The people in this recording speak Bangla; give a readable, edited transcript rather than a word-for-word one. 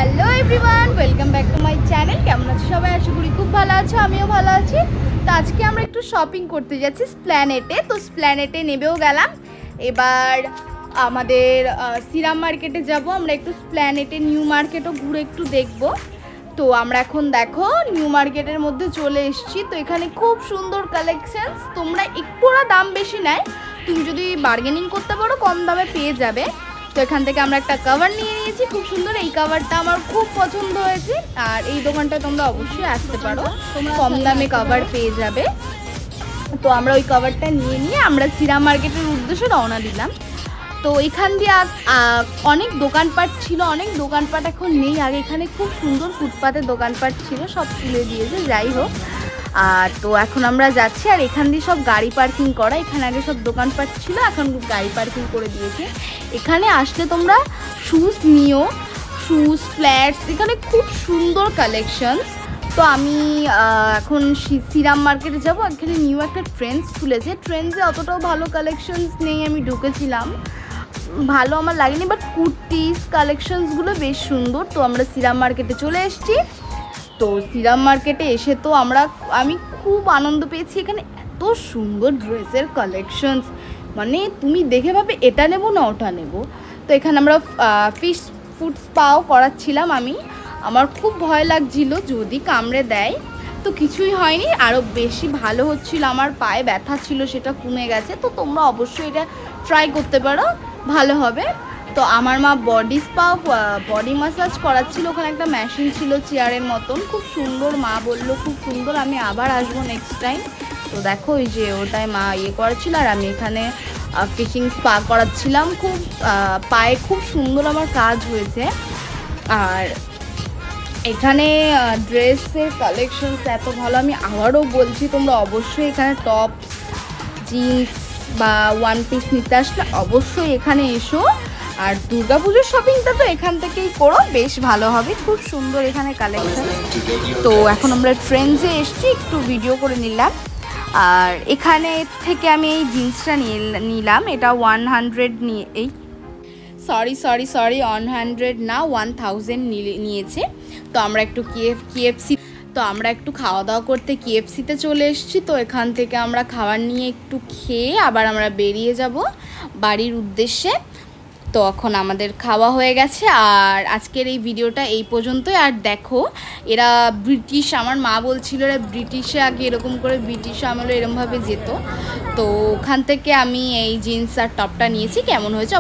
Hello everyone, welcome back to my channel. কেমন আছো সবাই? আশা করি খুব ভালো আছো, আমিও ভালো আছি। তো আজকে আমরা একটু শপিং করতে যাচ্ছি স্প্ল্যানেটে। তো স্প্ল্যানেটে নেবেও গেলাম। এবার আমাদের সিরাম মার্কেটে যাব। আমরা একটু স্প্ল্যানেটে নিউ মার্কেটও ঘুরে একটু দেখবো। তো আমরা এখন দেখো নিউ মার্কেটের মধ্যে চলে এসেছি। তো এখানে খুব সুন্দর কালেকশনস, তোমরা একটু দাম বেশি নেয়, তুমি যদি বার্গেনিং করতে পারো কম দামে পেয়ে যাবে। তো এখান থেকে আমরা একটা কভার নিয়ে নিয়েছি, খুব সুন্দর। এই কভারটা আমার খুব পছন্দ হয়েছে। আর এই দোকানটায় তোমরা অবশ্যই আসতে পারো, কম দামে কভার পেয়ে যাবে। তো আমরা ওই কভারটা নিয়ে আমরা সিরাম মার্কেটের উদ্দেশ্যে রওনা দিলাম। তো এখান দিয়ে অনেক দোকানপাট ছিল, অনেক দোকানপাট এখন নেই। আগে এখানে খুব সুন্দর ফুটপাতের দোকানপাট ছিল, সব তুলে দিয়েছে, যাই হোক। আর তো এখন আমরা যাচ্ছি। আর এখান দিয়ে সব গাড়ি পার্কিং করা, এখানে আগে সব দোকানপাট ছিল, এখন গাড়ি পার্কিং করে দিয়েছে। এখানে আসলে তোমরা শুজ নিও, শুজ, ফ্ল্যাটস, এখানে খুব সুন্দর কালেকশনস। তো আমি এখন সিরাম মার্কেটে যাব। এখানে নিউ একটা ট্রেন্ডস খুলেছে, ট্রেন্ডসে অতটাও ভালো কালেকশনস নেই। আমি ঢুকেছিলাম, ভালো আমার লাগেনি, বাট কুর্তিস কালেকশনসগুলো বেশ সুন্দর। তো আমরা সিরাম মার্কেটে চলে এসেছি। তো সিরাম মার্কেটে এসে তো আমি খুব আনন্দ পেয়েছি। এখানে এত সুন্দর ড্রেসের কালেকশনস, মানে তুমি দেখে ভাবে এটা নেবো না ওটা নেবো। তো এখানে আমরা ফিশ ফুড স্পাও করাচ্ছিলাম। আমার খুব ভয় লাগছিল যদি কামড়ে দেয়, তো কিছুই হয়নি, আরও বেশি ভালো হচ্ছিল। আমার পায়ে ব্যথা ছিল, সেটা কমে গেছে। তো তোমরা অবশ্যই এটা ট্রাই করতে পারো, ভালো হবে। তো আমার মা বডি মাসাজ করাচ্ছিল, ওখানে একটা মেশিন ছিল চেয়ারের মতন, খুব সুন্দর। মা বললো খুব সুন্দর, আমি আবার আসবো নেক্সট টাইম। তো দেখো ওই যে ওটাই মা করাচ্ছিল, আর আমি এখানে ফিশিং স্পা করাচ্ছিলাম। খুব পায়ে খুব সুন্দর আমার কাজ হয়েছে। আর এখানে ড্রেসের কালেকশনস এত ভালো, আমি আবারও বলছি তোমরা অবশ্যই এখানে টপস, জিন্স বা ওয়ান পিস নিতে আসলে অবশ্যই এখানে এসো। আর দুর্গাপুজোর শপিংটা তো এখান থেকেই করো, বেশ ভালো হবে, খুব সুন্দর এখানে কালেকশন। তো এখন আমরা ট্রেন্ডসে এসছি, একটু ভিডিও করে নিলাম। আর এখানে থেকে আমি এই জিন্সটা নিলাম, এটা 100 নিয়ে সরি 100 না 1000 নিয়েছে। তো আমরা একটু KFC আমরা একটু খাওয়া দাওয়া করতে KFCতে চলে এসেছি। তো এখান থেকে আমরা খাবার নিয়ে একটু খেয়ে আবার আমরা বেরিয়ে যাব বাড়ির উদ্দেশ্যে। তো এখন আমাদের খাওয়া হয়ে গেছে। আর আজকের এই ভিডিওটা এই পর্যন্তই। আর দেখো এরা ব্রিটিশ, আমার মা বলছিল এরা ব্রিটিশে আগে এরকম করে ব্রিটিশ আমলে এরকমভাবে যেত। তো ওখান থেকে আমি এই জিন্স আর টপটা নিয়েছি, কেমন হয়েছে